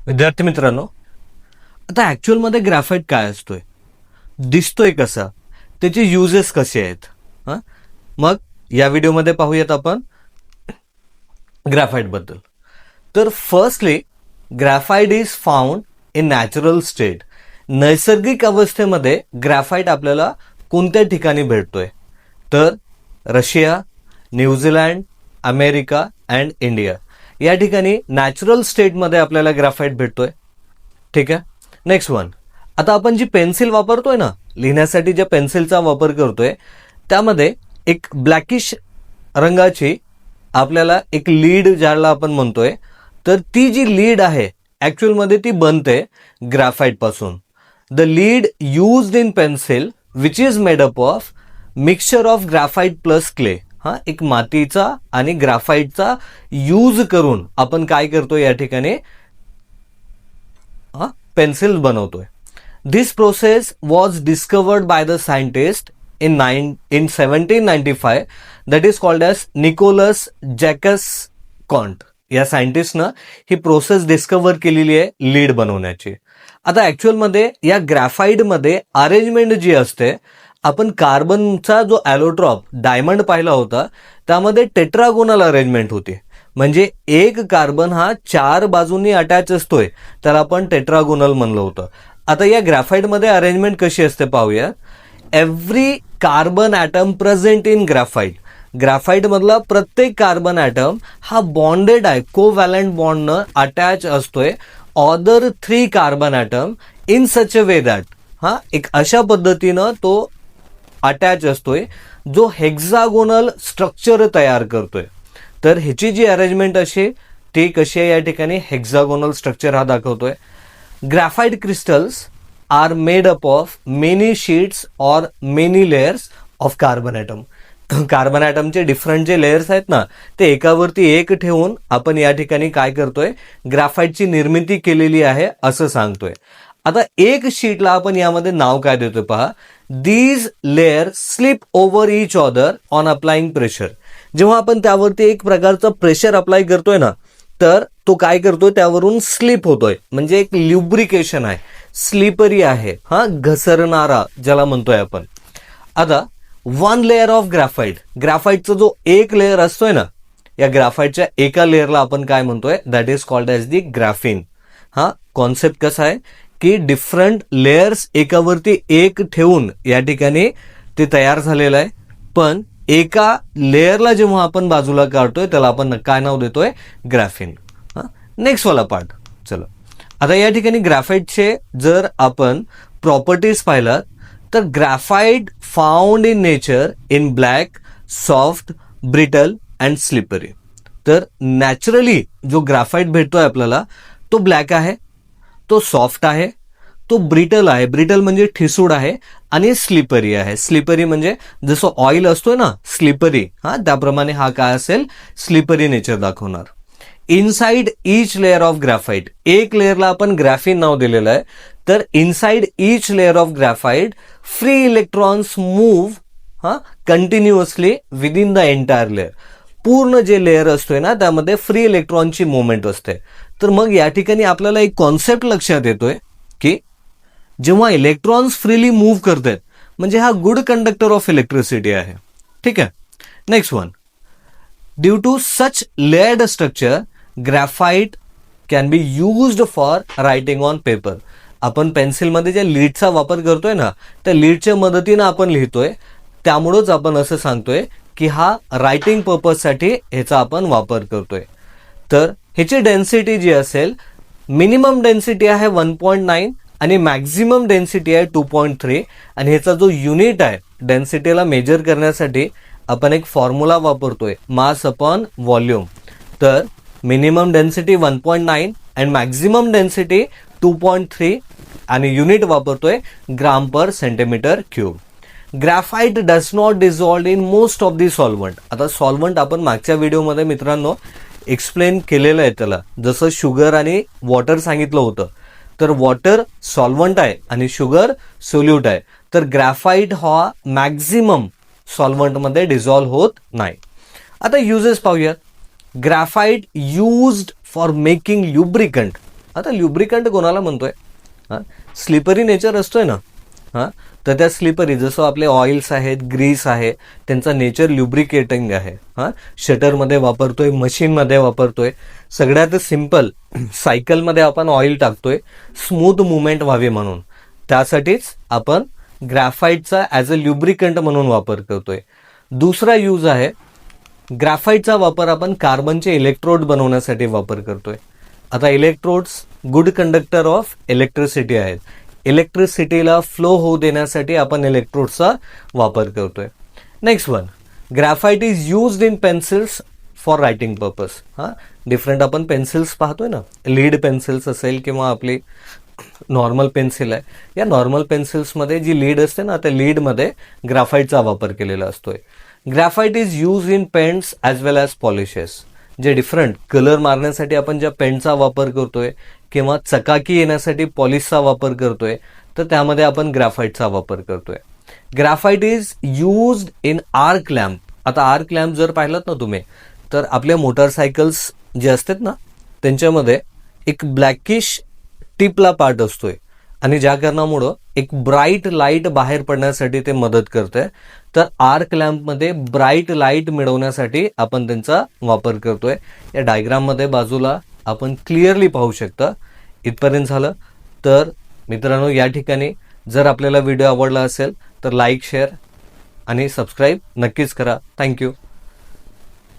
विद्यार्थी मित्रांनो, आता ॲक्च्युअलमध्ये ग्रॅफाईट काय असतोय, दिसतोय कसा, त्याचे युजेस कसे आहेत, हां मग या व्हिडिओमध्ये पाहूयात आपण ग्रॅफाईटबद्दल. तर firstly, graphite is found in natural state. नैसर्गिक अवस्थेमध्ये ग्रॅफाईट आपल्याला कोणत्या ठिकाणी भेटतोय, तर Russia, New Zealand, America and India या ठिकाणी नॅचरल स्टेटमध्ये आपल्याला ग्रॅफाईट भेटतोय. ठीक आहे. नेक्स्ट वन, आता आपण जी पेन्सिल वापरतोय ना, लिहिण्यासाठी ज्या पेन्सिलचा वापर करतोय त्यामध्ये एक ब्लॅकिश रंगाची आपल्याला एक लीड ज्याला आपण म्हणतोय, तर ती जी लीड आहे ॲक्च्युअलमध्ये ती बनते ग्रॅफाईट पासून. The lead used in pencil which is made up of mixture of graphite plus clay. हा एक मातीचा आणि ग्रॅफाईटचा यूज करून आपण काय करतोय या ठिकाणी पेन्सिल बनवतोय. This process was discovered by the scientist in 1795 that is called as Nicolas Jacques Conte. या सायंटिस्टनं ही प्रोसेस डिस्कवर केलेली आहे लीड बनवण्याची. आता ॲक्च्युअलमध्ये या ग्रॅफाईटमध्ये अरेंजमेंट जी असते, आपण कार्बनचा जो ॲलोट्रॉप डायमंड पाहिला होता त्यामध्ये टेट्रागोनल अरेंजमेंट होती. म्हणजे एक कार्बन हा 4 बाजूंनी अटॅच असतोय, तर आपण टेट्रागोनल म्हणलं होतं. आता या ग्रॅफाईटमध्ये अरेंजमेंट कशी असते पाहूया. Every carbon atom present in graphite. ग्रॅफाईटमधला प्रत्येक कार्बन ॲटम हा बॉन्डेड आहे, कोव्हॅलंट बॉन्डनं अटॅच असतोय other 3 carbon atom in such a way that एक अशा पद्धतीनं तो अटॅच असतोय जो हेक्झागोनल स्ट्रक्चर तयार करतोय. तर ह्याची जी अरेंजमेंट अशी ती कशी आहे या ठिकाणी हेक्झागोनल स्ट्रक्चर हा दाखवतोय. Graphite crystals are made up of many sheets or many layers of carbon atom. Carbon ॲटमचे डिफरंट जे लेयर्स आहेत ना, ते एकावरती एक ठेवून आपण या ठिकाणी काय करतोय, ग्रॅफाईटची निर्मिती केलेली आहे असं सांगतोय. आता एक शीटला आपण यामध्ये नाव काय देतोय पहा. These layer slip over each other on applying pressure. जेव्हा आपण त्यावरती एक प्रकारचं प्रेशर अप्लाय करतोय ना, तर तो काय करतोय, त्यावरून स्लिप होतोय. म्हणजे एक ल्युब्रिकेशन आहे, स्लिपरी आहे, घसरणारा ज्याला म्हणतोय आपण. आता 1 लेअर ऑफ ग्रॅफाईट, ग्रॅफाईटचा जो एक लेअर असतोय ना, या ग्रॅफाईटच्या एका लेअरला आपण काय म्हणतोय, that is called as the graphene. Concept कसा आहे की डिफरंट लेयर्स एकावरती एक ठेवून या ठिकाणी ते तयार झालेलं आहे. पण एका लेअरला जेव्हा आपण बाजूला काढतोय त्याला आपण काय नाव देतोय, ग्रॅफिन. नेक्स्ट वाला पार्ट. चला, आता या ठिकाणी ग्रॅफाईटचे जर आपण प्रॉपर्टीज पाहिलात, तर graphite found in nature in black, soft, brittle and slippery. तर नॅचरली जो ग्रॅफाईट भेटतोय आपल्याला तो ब्लॅक आहे, तो सॉफ्ट आहे, तो ब्रिटल आहे, ब्रिटल म्हणजे ठिसूळ आहे, आणि स्लिपरी आहे. स्लिपरी म्हणजे जसं ऑइल असतोय ना स्लिपरी, त्याप्रमाणे हा काय असेल, स्लिपरी नेचर दाखवणार. Inside each layer of graphite, एक लेअरला आपण ग्रॅफिन नाव दिलेलं आहे, तर inside each layer of graphite free electrons move continuously within the entire layer. पूर्ण जे लेअर असतोय ना त्यामध्ये फ्री इलेक्ट्रॉनची मुवमेंट असते. तर मग या ठिकाणी आपल्याला एक कॉन्सेप्ट लक्षात येतोय की जेव्हा इलेक्ट्रॉन्स फ्रीली मूव्ह करतात म्हणजे हा गुड कंडक्टर ऑफ इलेक्ट्रिसिटी आहे. ठीक आहे. Next one, due to such layered structure graphite can be used for writing on paper. आपण पेन्सिलमध्ये ज्या लीडचा वापर करतोय ना, त्या लीडच्या मदतीनं आपण लिहितोय, त्यामुळंच आपण असं सांगतोय की हा रायटिंग पर्पजसाठी ह्याचा आपण वापर करतोय. तर ह्याची डेन्सिटी जी असेल, मिनिमम डेन्सिटी आहे 1.9 आणि मॅक्झिमम डेन्सिटी आहे 2.3. आणि ह्याचा जो युनिट आहे डेन्सिटीला मेजर करण्यासाठी आपण एक फॉर्म्युला वापरतोय, मास अपॉन व्हॉल्यूम. तर minimum density 1.9 and maximum density 2.3 आणि युनिट वापरतोय gram per centimetre cube. Graphite does not dissolve in most of the solvent. आता सॉल्वंट आपण मागच्या व्हिडिओमध्ये मित्रांनो एक्सप्लेन केलेलं आहे त्याला, जसं शुगर आणि वॉटर सांगितलं होतं. तर वॉटर सॉल्वंट आहे आणि शुगर सोल्यूट आहे. तर ग्रॅफाईट हा मॅक्झिमम सॉल्वंटमध्ये डिझॉल्व्ह होत नाही. आता युजेस पाहूयात. Graphite used for making lubricant. आता ल्युब्रिकंट कोणाला म्हणतोय? हां, स्लिपरी नेचर असतोय ना, हां, तर त्या स्लिपरी जसं आपले ऑइल्स आहेत, ग्रीस आहे, त्यांचा नेचर ल्युब्रिकेटिंग आहे. हां, शटरमध्ये वापरतोय, मशीनमध्ये वापरतोय. सगळ्यात सिम्पल सायकलमध्ये आपण ऑइल टाकतोय स्मूथ मुवमेंट व्हावी म्हणून. त्यासाठीच आपण ग्रॅफाईटचा ॲज अ ल्युब्रिकंट म्हणून वापर करतोय. दुसरा यूज आहे, ग्रॅफाईटचा वापर आपण कार्बनचे इलेक्ट्रोड बनवण्यासाठी वापर करतोय. आता electrodes good conductor of electricity आहेत. इलेक्ट्रिसिटीला फ्लो होऊ देण्यासाठी आपण इलेक्ट्रोड्सचा वापर करतोय. Next one, graphite is used in pencils for writing purpose. हां, डिफरंट आपण पेन्सिल्स पाहतोय ना, लीड पेन्सिल्स असेल किंवा आपली नॉर्मल पेन्सिल आहे. या नॉर्मल पेन्सिल्समध्ये जी लीड असते ना, त्या लीडमध्ये ग्रॅफाईटचा वापर केलेला असतोय. Graphite is use in paints as well as polishes. जे डिफरंट कलर मारण्यासाठी आपण ज्या पेंटचा वापर करतोय किंवा चकाकी येण्यासाठी पॉलिशचा वापर करतोय, तर त्यामध्ये आपण ग्रॅफाईटचा वापर करतोय. Graphite is used in arc lamp. आता आर्क लॅम्प जर पाहिलात ना तुम्ही, तर आपल्या मोटरसायकल्स जे असतात ना, त्यांच्यामध्ये एक ब्लॅकिश टिपला पार्ट असतोय आणि ज्या कारणामुळं एक ब्राईट लाईट बाहेर पडण्यासाठी ते मदत करते. तर आर्क लॅम्पमध्ये ब्राईट लाईट मिळवण्यासाठी आपण त्यांचा वापर करतोय. या डायग्राममध्ये बाजूला आपण क्लिअरली पाहू शकता. इथपर्यंत झालं. तर मित्रांनो, या ठिकाणी जर आपल्याला व्हिडिओ आवडला असेल तर लाईक, शेअर आणि सबस्क्राईब नक्कीच करा. थँक्यू.